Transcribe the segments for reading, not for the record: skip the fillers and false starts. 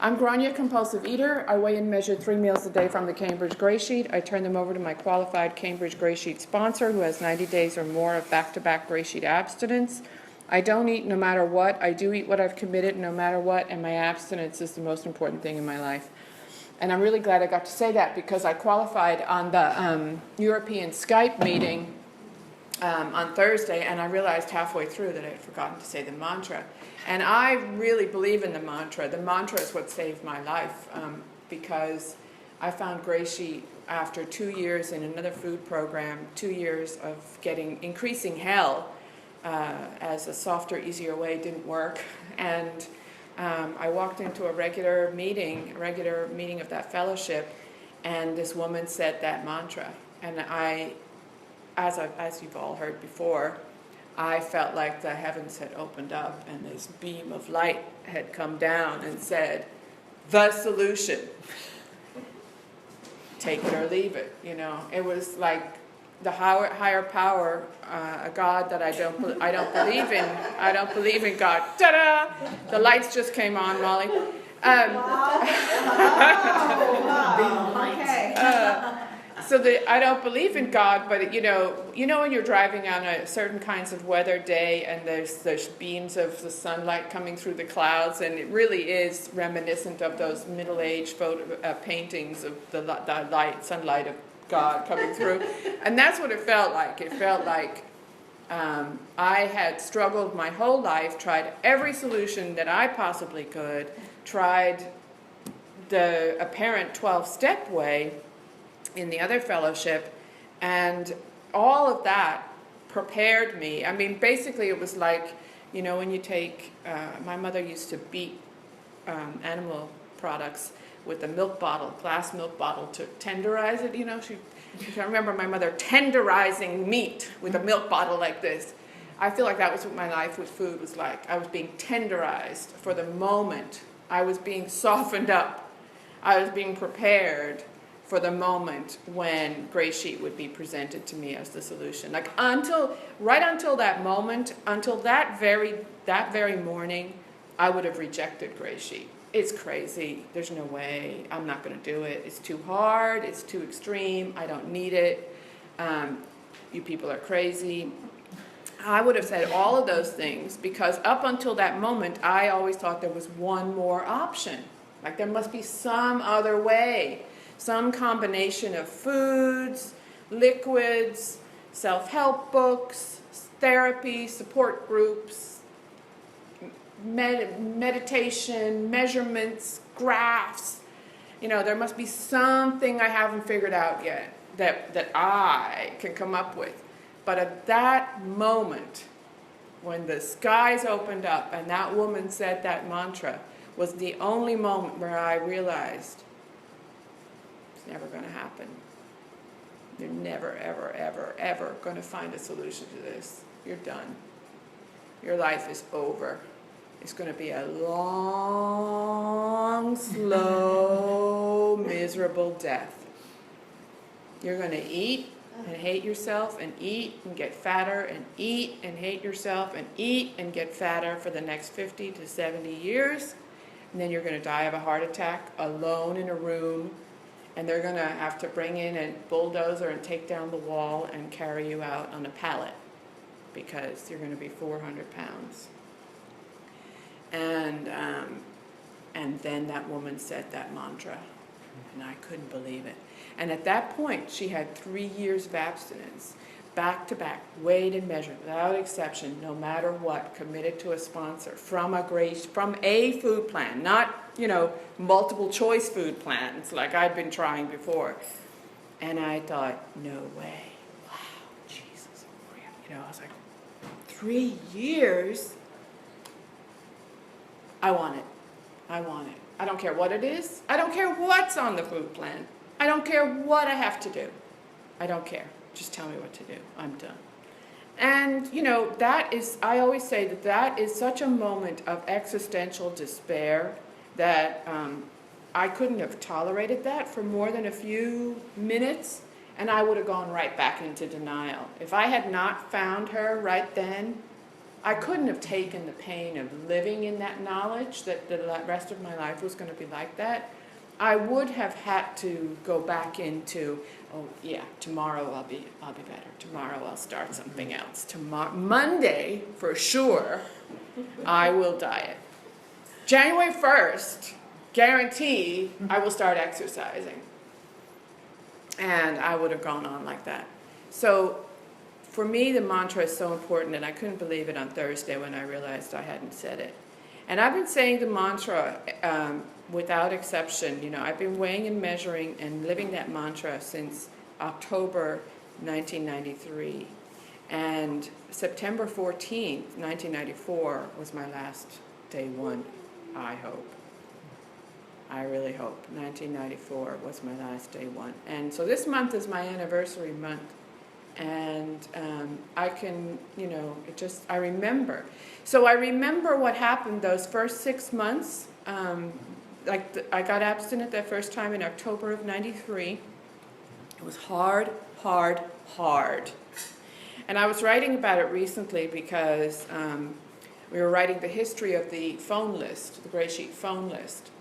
I'm Grainne, compulsive eater. I weigh and measure 3 meals a day from the Cambridge Gray Sheet. I turn them over to my qualified Cambridge Gray Sheet sponsor who has 90 days or more of back-to-back Gray Sheet abstinence. I don't eat no matter what. I do eat what I've committed no matter what, and my abstinence is the most important thing in my life. And I'm really glad I got to say that because I qualified on the European Skype meeting on Thursday, and I realized halfway through that I had forgotten to say the mantra. And I really believe in the mantra. The mantra is what saved my life because I found Gray Sheet after 2 years in another food program, 2 years of increasing hell as a softer, easier way didn't work. And I walked into a regular meeting of that fellowship, and this woman said that mantra. And as you've all heard before, I felt like the heavens had opened up and this beam of light had come down and said, the solution. Take it or leave it, you know. It was like the higher power, a God that I don't believe in. I don't believe in God. Ta-da! The lights just came on, Molly. So I don't believe in God, but you know when you're driving on a certain kinds of weather day and there's beams of the sunlight coming through the clouds, and it really is reminiscent of those middle-aged paintings of the sunlight of God coming through, and that's what it felt like. It felt like I had struggled my whole life, tried every solution that I possibly could, tried the apparent 12-step way in the other fellowship, and all of that prepared me. I mean, basically it was like, you know, when you take, my mother used to beat animal products with a milk bottle, glass milk bottle, to tenderize it, you know. I remember my mother tenderizing meat with a milk bottle like this. I feel like that was what my life with food was like. I was being tenderized for the moment. I was being softened up. I was being prepared for the moment when Gray Sheet would be presented to me as the solution. Like right until that moment, until that very morning, I would have rejected Gray Sheet. It's crazy. There's no way. I'm not going to do it. It's too hard. It's too extreme. I don't need it. You people are crazy. I would have said all of those things because up until that moment, I always thought there was one more option. Like there must be some other way. Some combination of foods, liquids, self-help books, therapy, support groups, meditation, measurements, graphs. You know, there must be something I haven't figured out yet that I can come up with. But at that moment, when the skies opened up and that woman said that mantra, was the only moment where I realized never going to happen. You're never, ever, ever, ever going to find a solution to this. You're done. Your life is over. It's going to be a long, slow, miserable death. You're going to eat and hate yourself and eat and get fatter and eat and hate yourself and eat and get fatter for the next 50 to 70 years. And then you're going to die of a heart attack alone in a room. And they're going to have to bring in a bulldozer and take down the wall and carry you out on a pallet because you're going to be 400 pounds. And then that woman said that mantra, and I couldn't believe it. And at that point, she had 3 years of abstinence, back to back, weighed and measured, without exception, no matter what, committed to a sponsor from a food plan, not, you know, multiple choice food plans like I'd been trying before. And I thought, no way. Wow, Jesus. You know, I was like, 3 years? I want it. I want it. I don't care what it is. I don't care what's on the food plan. I don't care what I have to do. I don't care. Just tell me what to do. I'm done. And, you know, I always say that is such a moment of existential despair that I couldn't have tolerated that for more than a few minutes, and I would have gone right back into denial. If I had not found her right then, I couldn't have taken the pain of living in that knowledge that the rest of my life was going to be like that. I would have had to go back into, oh yeah, tomorrow I'll be better. Tomorrow I'll start something else. Monday, for sure, I will diet. January 1st, guarantee I will start exercising. And I would have gone on like that. So for me, the mantra is so important, and I couldn't believe it on Thursday when I realized I hadn't said it. And I've been saying the mantra without exception. You know, I've been weighing and measuring and living that mantra since October 1993. And September 14th, 1994 was my last day one, I hope. I really hope. 1994 was my last day one. And so this month is my anniversary month. And I can, you know, I remember. So I remember what happened those first 6 months. I got abstinent that first time in October of 93. It was hard, hard, hard. And I was writing about it recently because we were writing the history of the phone list, the gray sheet phone list.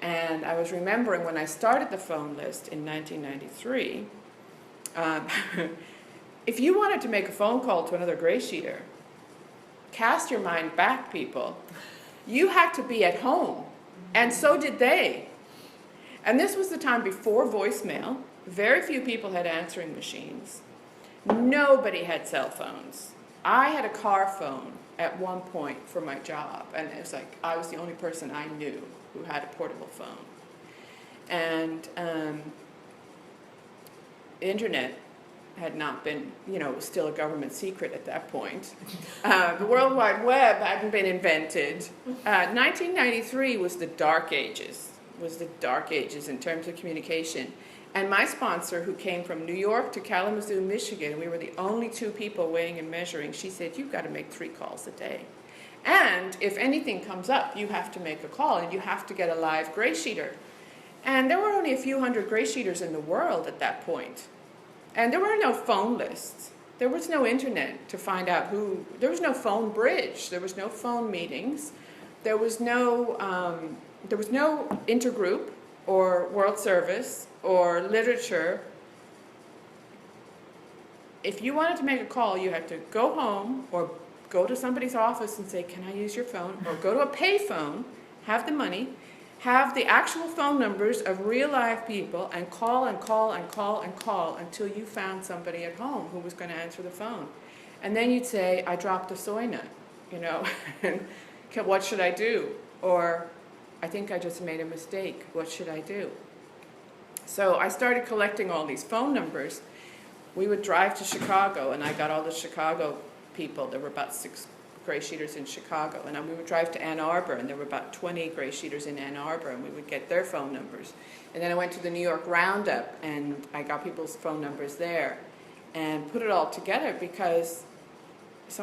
And I was remembering when I started the phone list in 1993, if you wanted to make a phone call to another gray sheeter, cast your mind back, people. You had to be at home, and so did they. And this was the time before voicemail. Very few people had answering machines. Nobody had cell phones. I had a car phone at one point for my job, and it was like I was the only person I knew who had a portable phone. And the internet had not been, you know, it was still a government secret at that point. The World Wide Web hadn't been invented. 1993 was the dark ages, in terms of communication. And my sponsor, who came from New York to Kalamazoo, Michigan, we were the only two people weighing and measuring, she said, you've got to make 3 calls a day. And if anything comes up, you have to make a call, and you have to get a live gray sheeter. And there were only a few hundred gray sheeters in the world at that point. And there were no phone lists. There was no internet to find out who. There was no phone bridge. There was no phone meetings. There was no Intergroup or World Service or literature. If you wanted to make a call, you had to go home or go to somebody's office and say, can I use your phone? Or go to a pay phone, have the money, have the actual phone numbers of real live people, and call and call and call and call until you found somebody at home who was going to answer the phone. And then you'd say, I dropped a soy nut, you know, what should I do? Or I think I just made a mistake, what should I do? So I started collecting all these phone numbers. We would drive to Chicago, and I got all the Chicago people. There were about 6 gray sheeters in Chicago, and we would drive to Ann Arbor, and there were about 20 gray sheeters in Ann Arbor, and we would get their phone numbers. And then I went to the New York Roundup, and I got people's phone numbers there and put it all together, because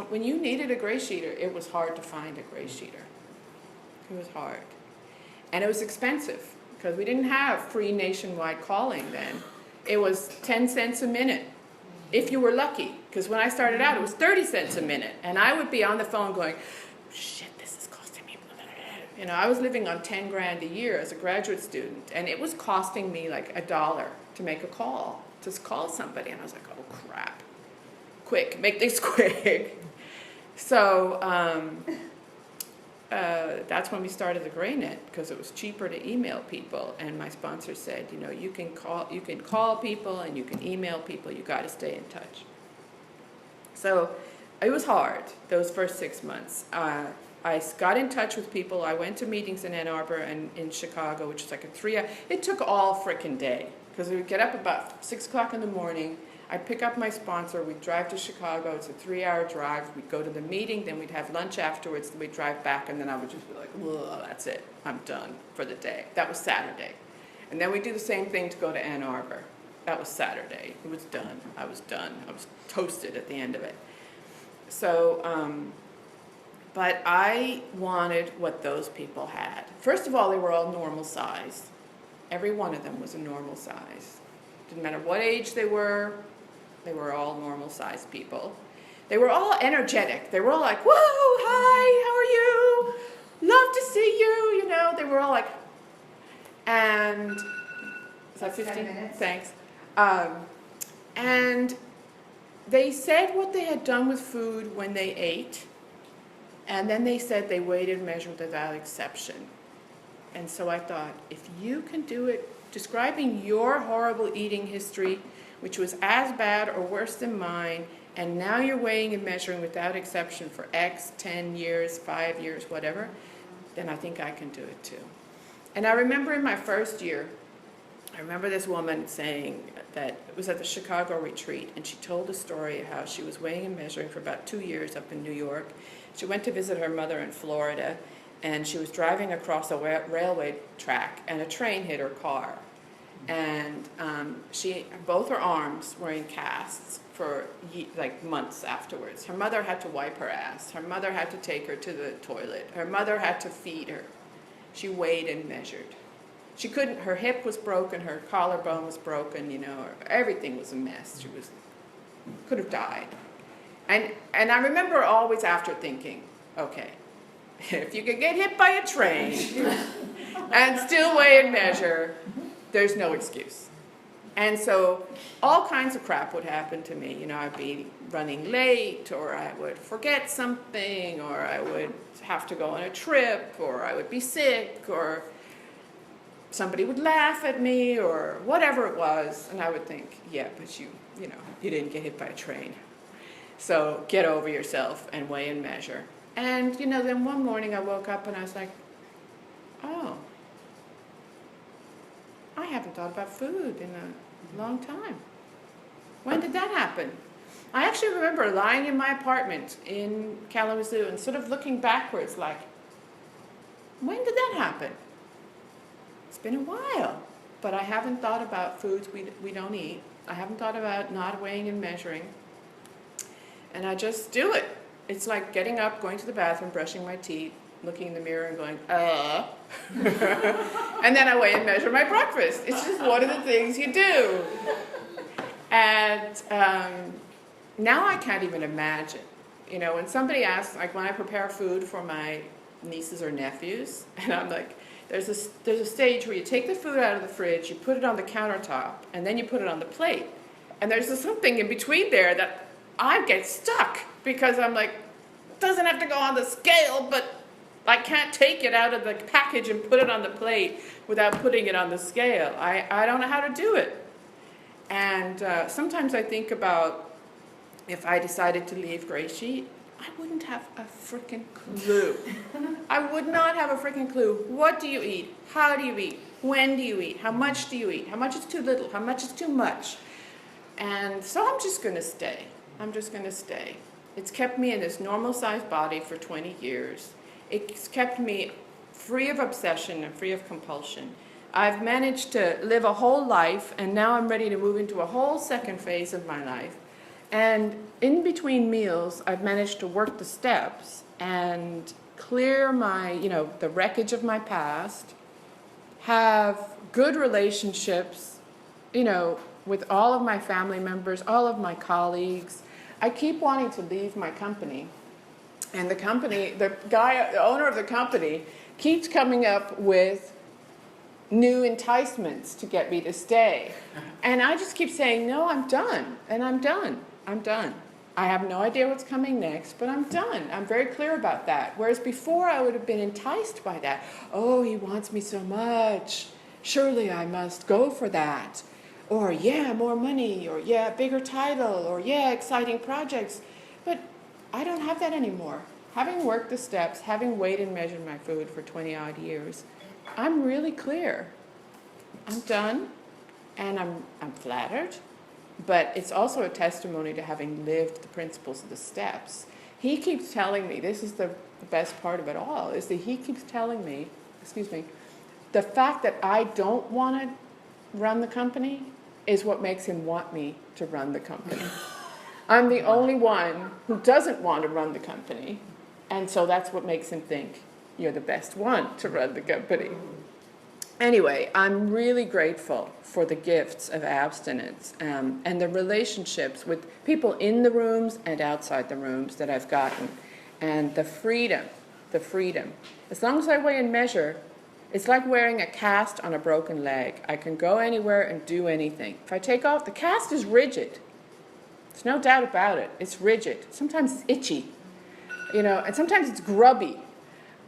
when you needed a gray sheeter, it was hard to find a gray sheeter. It was hard. And it was expensive, because we didn't have free nationwide calling then. It was 10 cents a minute, if you were lucky. Because when I started out, it was 30 cents a minute. And I would be on the phone going, shit, this is costing me. You know, I was living on 10 grand a year as a graduate student. And it was costing me like $1 to make a call, to call somebody. And I was like, oh, crap. Quick, make this quick. So that's when we started the Grainne, because it was cheaper to email people. And my sponsor said, you know, you can call people and you can email people. You got to stay in touch. So it was hard those first 6 months. I got in touch with people. I went to meetings in Ann Arbor and in Chicago, which was like a 3-hour. It took all frickin' day, because we would get up about 6 o'clock in the morning. I'd pick up my sponsor, we'd drive to Chicago, it's a 3-hour drive, we'd go to the meeting, then we'd have lunch afterwards, then we'd drive back, and then I would just be like, whoa, that's it, I'm done for the day. That was Saturday. And then we'd do the same thing to go to Ann Arbor. That was Saturday. It was done. I was done. I was toasted at the end of it. So, but I wanted what those people had. First of all, they were all normal size. Every one of them was a normal size. Didn't matter what age they were all normal sized people. they were all energetic. They were all like, whoa, hi, how are you? Love to see you, you know. They were all like, and, is that 15 minutes? Thanks. And they said what they had done with food when they ate, and then they said they weighed and measured without exception. And so I thought, if you can do it, describing your horrible eating history, which was as bad or worse than mine, and now you're weighing and measuring without exception for X, 10 years, 5 years, whatever, then I think I can do it too. And I remember in my first year, I remember this woman saying that it was at the Chicago retreat, and she told a story of how she was weighing and measuring for about 2 years up in New York. She went to visit her mother in Florida, and she was driving across a railway track, and a train hit her car. And both her arms were in casts for like months afterwards. Her mother had to wipe her ass. Her mother had to take her to the toilet. Her mother had to feed her. She weighed and measured. She couldn't, her hip was broken, her collarbone was broken, you know, everything was a mess. She could have died. And I remember always after thinking, okay, if you could get hit by a train and still weigh and measure, there's no excuse. And so all kinds of crap would happen to me. You know, I'd be running late, or I would forget something, or I would have to go on a trip, or I would be sick, or somebody would laugh at me, or whatever it was. And I would think, yeah, but you didn't get hit by a train. So get over yourself and weigh and measure. And, you know, then one morning I woke up and I was like, oh, I haven't thought about food in a long time. When did that happen? I actually remember lying in my apartment in Kalamazoo and sort of looking backwards like, when did that happen? It's been a while, but I haven't thought about foods we don't eat. I haven't thought about not weighing and measuring. And I just do it. It's like getting up, going to the bathroom, brushing my teeth, looking in the mirror and going, and then I weigh and measure my breakfast. It's just one of the things you do. And now I can't even imagine. You know, when somebody asks, like when I prepare food for my nieces or nephews, and I'm like, there's a stage where you take the food out of the fridge, you put it on the countertop, and then you put it on the plate. And there's something in between there that I get stuck, because I'm like, it doesn't have to go on the scale, but I can't take it out of the package and put it on the plate without putting it on the scale. I don't know how to do it. And sometimes I think about if I decided to leave GreySheet, I wouldn't have a freaking clue. I would not have a freaking clue. What do you eat? How do you eat? When do you eat? How much do you eat? How much is too little? How much is too much? And so I'm just going to stay. I'm just going to stay. It's kept me in this normal-sized body for 20 years. It's kept me free of obsession and free of compulsion. I've managed to live a whole life, and now I'm ready to move into a whole second phase of my life. And in between meals, I've managed to work the steps and clear my, the wreckage of my past, have good relationships, with all of my family members, all of my colleagues. I keep wanting to leave my company. And the owner of the company, keeps coming up with new enticements to get me to stay. And I just keep saying, no, I'm done. And I'm done. I'm done. I have no idea what's coming next, but I'm done. I'm very clear about that. Whereas before I would have been enticed by that. Oh, he wants me so much. Surely I must go for that. Or, yeah, more money. Or, yeah, bigger title. Or, yeah, exciting projects. But I don't have that anymore. Having worked the steps, having weighed and measured my food for 20-odd years, I'm really clear. I'm done, and I'm flattered, but it's also a testimony to having lived the principles of the steps. He keeps telling me, this is the best part of it all, is that he keeps telling me, the fact that I don't want to run the company is what makes him want me to run the company. I'm the only one who doesn't want to run the company, and so that's what makes him think you're the best one to run the company. anyway, I'm really grateful for the gifts of abstinence and the relationships with people in the rooms and outside the rooms that I've gotten. And the freedom. As long as I weigh and measure, it's like wearing a cast on a broken leg. I can go anywhere and do anything. If I take off, the cast is rigid. There's no doubt about it. It's rigid. Sometimes it's itchy, and sometimes it's grubby.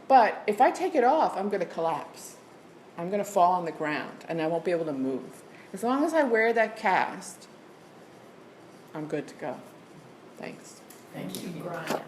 But if I take it off, I'm going to collapse. I'm going to fall on the ground, and I won't be able to move. As long as I wear that cast, I'm good to go. Thanks. Thank you, Grainne.